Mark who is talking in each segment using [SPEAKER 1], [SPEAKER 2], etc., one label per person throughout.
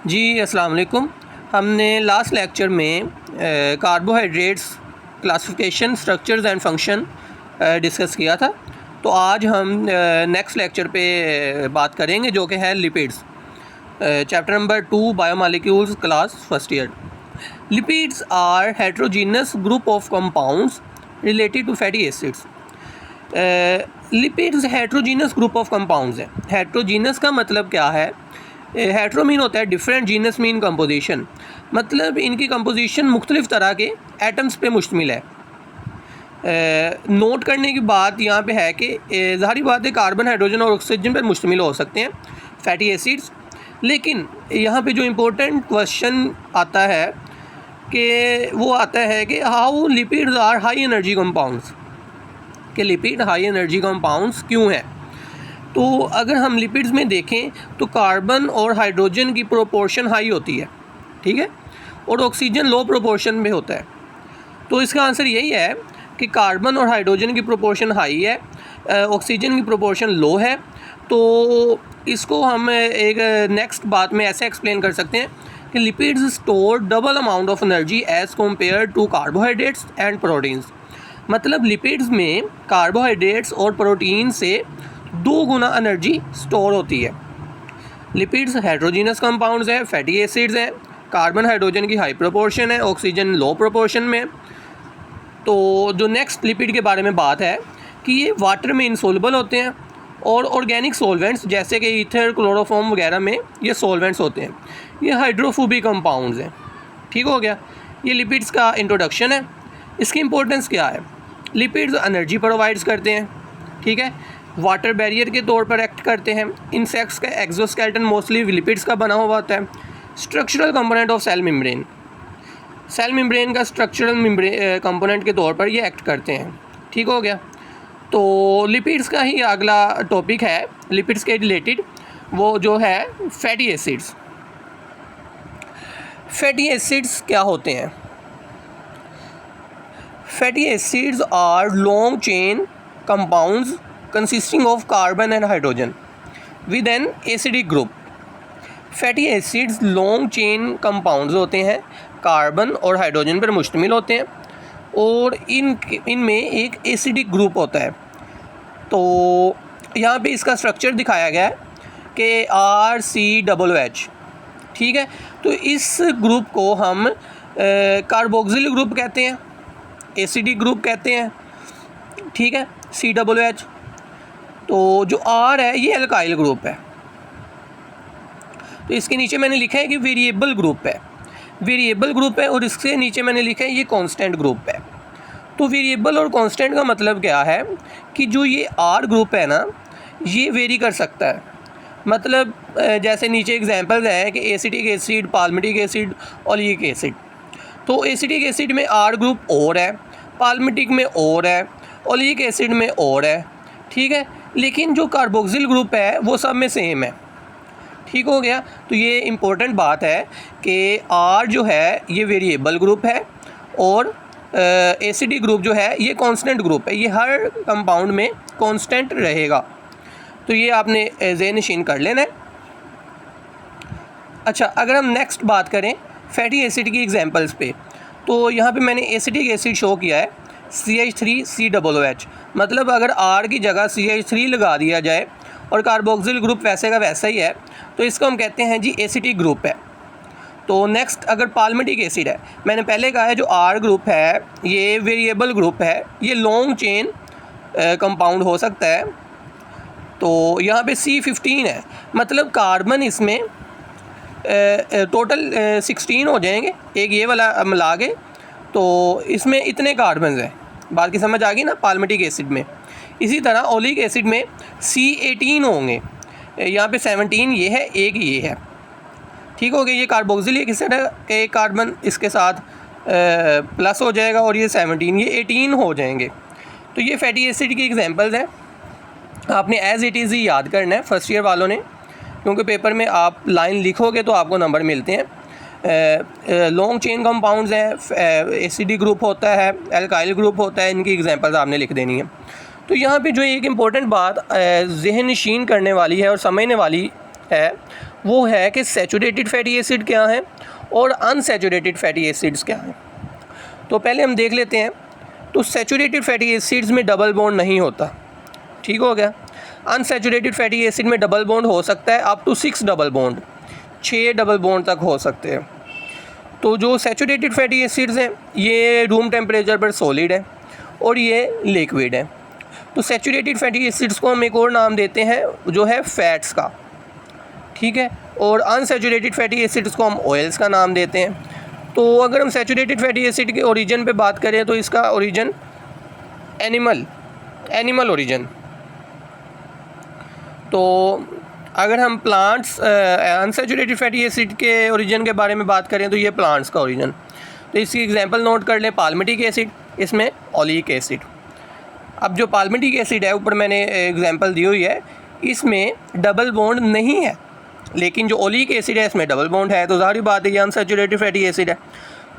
[SPEAKER 1] जी अस्सलाम वालेकुम। हमने लास्ट लेक्चर में carbohydrates classification, structures and function discuss किया था। तो आज हम नेक्स्ट लेक्चर पे बात करेंगे जो कि है lipids, chapter number 2 biomolecules, class first year. Lipids are heterogeneous group of compounds related to fatty acids. Lipids heterogeneous group of compounds है। हेट्रोजीनस का मतलब क्या है? हेट्रो मीन होता है डिफरेंट, जीनस मीन कंपोजिशन, मतलब इनकी कंपोजिशन मुख्तलिफ़ तरह के एटम्स पे मुश्तमिल है। नोट करने की बात यहाँ पे है कि ज़ाहिर बात है कार्बन, हाइड्रोजन और ऑक्सीजन पर मुश्तमिल हो सकते हैं फैटी एसिड्स। लेकिन यहाँ पे जो इम्पोर्टेंट क्वेश्चन आता है कि वो आता है कि how lipids are high energy compounds, कि लिपिड हाई एनर्जी कंपाउंड्स क्यों हैं। तो अगर हम लिपिड्स में देखें तो कार्बन और हाइड्रोजन की प्रोपोर्शन हाई होती है, ठीक है, और ऑक्सीजन लो प्रोपोर्शन में होता है। तो इसका आंसर यही है कि कार्बन और हाइड्रोजन की प्रोपोर्शन हाई है, ऑक्सीजन की प्रोपोर्शन लो है। तो इसको हम एक नेक्स्ट बात में ऐसे एक्सप्लेन कर सकते हैं कि lipids store double amount of energy as compare to carbohydrates and proteins. मतलब लिपिड्स में कार्बोहाइड्रेट्स और प्रोटीन से 2 गुना एनर्जी स्टोर होती है। लिपिड्स हेट्रोजीनस कंपाउंड्स हैं, फैटी एसिड्स हैं, कार्बन हाइड्रोजन की हाई प्रोपोर्शन है, ऑक्सीजन लो प्रोपोर्शन में। तो जो नेक्स्ट लिपिड के बारे में बात है कि ये वाटर में इंसोल्युबल होते हैं और ऑर्गेनिक सॉल्वेंट्स जैसे कि ईथर, क्लोरोफॉर्म वगैरह में ये सॉल्वेंट्स होते हैं। ये हाइड्रोफोबिक कंपाउंड्स हैं। ठीक हो गया, ये लिपिड्स का इंट्रोडक्शन है। इसकी इंपॉर्टेंस क्या है? लिपिड्स एनर्जी प्रोवाइड्स करते हैं, ठीक है, वाटर बैरियर के तौर पर एक्ट करते हैं। इंसेक्ट्स का एक्सोस्केलेटन मोस्टली लिपिड्स का बना हुआ होता है। Structural component of cell membrane, cell membrane का स्ट्रक्चरल कंपोनेंट के तौर पर ये एक्ट करते हैं। ठीक हो गया। तो लिपिड्स का ही अगला टॉपिक है लिपिड्स के रिलेटेड, वो जो है फैटी एसिड्स। फैटी एसिड्स क्या होते हैं? Fatty acids are long chain compounds consisting of carbon and hydrogen with an acidic group। Fatty acids long chain compounds होते हैं, कार्बन और हाइड्रोजन पर मुश्तमिल होते हैं और इनमें एक एसिडिक ग्रुप होता है। तो यहाँ पे इसका स्ट्रक्चर दिखाया गया है कि RCOOH, ठीक है। तो इस ग्रुप को हम कार्बोक्सिल ग्रुप कहते हैं, एसिडिक ग्रुप कहते हैं, ठीक है, COOH। तो जो R है ये अल्काइल ग्रुप है। तो इसके नीचे मैंने लिखा है कि वेरिएबल ग्रुप है, वेरिएबल ग्रुप है, और इसके नीचे मैंने लिखा है ये कांस्टेंट ग्रुप है। तो वेरिएबल और कांस्टेंट का मतलब क्या है कि जो ये R ग्रुप है ना, ये वेरी कर सकता है। मतलब जैसे नीचे एग्जांपल्स हैं कि acetic acid, palmitic acid, oleic acid. तो एसिटिक एसिड में R ग्रुप और है, पाल्मिटिक में और है, ओलिक एसिड में और है, ठीक है। लेकिन जो कार्बोक्सिल ग्रुप है वो सब में सेम है। ठीक हो गया। तो ये इम्पोर्टेंट बात है कि R जो है ये वेरिएबल ग्रुप है और एसिडिक ग्रुप जो है ये कांस्टेंट ग्रुप है, ये हर कंपाउंड में कांस्टेंट रहेगा। तो ये आपने ज़हन नशीन कर लेना है। अच्छा, अगर हम नेक्स्ट बात करें फैटी एसिड की एग्जांपल्स पे, तो यहाँ पे मैंने एसिटिक एसिड शो किया है CH3COOH। मतलब अगर R की जगह CH3 लगा दिया जाए और कार्बोक्सिल ग्रुप वैसे का वैसा ही है तो इसको हम कहते हैं जी एसिटिक ग्रुप है। तो नेक्स्ट अगर पाल्मिटिक एसिड है, मैंने पहले कहा है जो R ग्रुप है ये वेरिएबल ग्रुप है, ये लॉन्ग चेन कंपाउंड हो सकता है। तो यहाँ पे C15 है, मतलब कार्बन इसमें टोटल 16 हो जाएंगे, एक ये वाला मिला के। तो इसमें इतने कार्बन्स हैं, बात की समझ आ गई ना, पाल्मिटिक एसिड में। इसी तरह ओलिक एसिड में C18 होंगे, यहाँ पे 17 ये है, एक ये है। ठीक हो गया। ये कार्बोक्सिल एक एसिड है, एक कार्बन इसके साथ प्लस हो जाएगा और ये 17, ये 18 हो जाएंगे। तो ये फैटी एसिड की एग्जांपल्स हैं, आपने एज़ इट इज़ ही याद करना है फर्स्ट ईयर वालों ने, क्योंकि पेपर में आप लाइन लिखोगे तो आपको नंबर मिलते हैं। लॉन्ग चेन कंपाउंड्स हैं, एसिडिक ग्रुप होता है, अल्काइल ग्रुप होता है, इनकी एग्जांपल्स आपने लिख देनी है। तो यहाँ पे जो एक इम्पोर्टेंट बात ज़हन नशीन करने वाली है और समझने वाली है वो है कि सैचुरेटेड फैटी एसिड क्या हैं और अनसैचुरेटेड फैटी एसिड्स क्या हैं। तो पहले हम देख लेते हैं। तो सैचुरेटेड फैटी एसिड्स में डबल बॉन्ड नहीं होता, ठीक हो गया। अनसैचुरेटेड फैटी एसिड में डबल बॉन्ड हो सकता है up to 6 double bond, 6 double bond तक हो सकते हैं। तो जो सैचुरेटेड फैटी एसिड्स हैं ये रूम टेम्परेचर पर सॉलिड है और ये लिक्विड है। तो सैचुरेटेड फैटी एसिड्स को हम एक और नाम देते हैं जो है फैट्स का, ठीक है। और अनसैचुरेटेड फैटी एसिड्स को हम ऑयल्स का नाम देते हैं। तो अगर हम सैचुरेटेड फैटी एसिड के ओरिजिन पे बात करें तो इसका ओरिजिन एनिमल ओरिजिन। तो अगर हम प्लांट्स अनसैचुरेटेड फैटी एसिड के ओरिजिन के बारे में बात करें तो ये प्लांट्स का ओरिजिन। तो इसकी एग्जांपल नोट कर लें, पाल्मिटिक एसिड, इसमें ओलिक एसिड। अब जो पाल्मिटिक एसिड है ऊपर मैंने एग्जांपल दी हुई है, इसमें डबल बॉन्ड नहीं है, लेकिन जो ओलिक एसिड है इसमें डबल बॉन्ड है। तो ज़ाहिर बात है ये अनसैचुरेटेड फैटी एसिड है।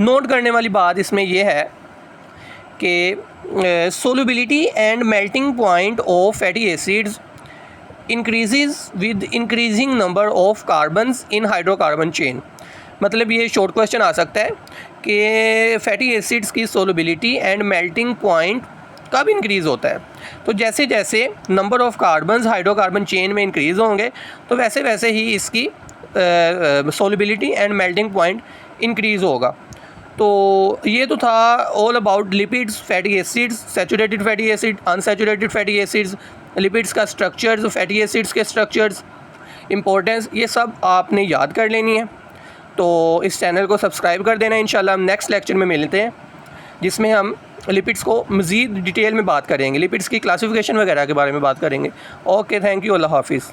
[SPEAKER 1] नोट करने वाली बात इसमें यह है कि solubility and melting point of fatty acids increases with increasing number of carbons in hydrocarbon chain. मतलब ये शॉर्ट क्वेश्चन आ सकता है कि फैटी एसिड्स की सोलुबिलिटी एंड मेल्टिंग पॉइंट कब इंक्रीज़ होता है। तो जैसे जैसे number of carbons hydrocarbon chain में इंक्रीज़ होंगे तो वैसे वैसे ही इसकी solubility and melting point increase होगा। तो ये तो था all about lipids, fatty acids, saturated fatty acid, unsaturated fatty acids, lipids का स्ट्रक्चर्स, फैटी एसिड्स के स्ट्रक्चर्स, इंपॉर्टेंस, ये सब आपने याद कर लेनी है। तो इस चैनल को सब्सक्राइब कर देना। इंशाल्लाह हम नेक्स्ट लेक्चर में मिलते हैं जिसमें हम लिपिड्स को मज़ीद डिटेल में बात करेंगे, लिपिड्स की क्लासिफिकेशन वगैरह के बारे में बात करेंगे। ओके, थैंक यू, अल्लाह हाफिज़।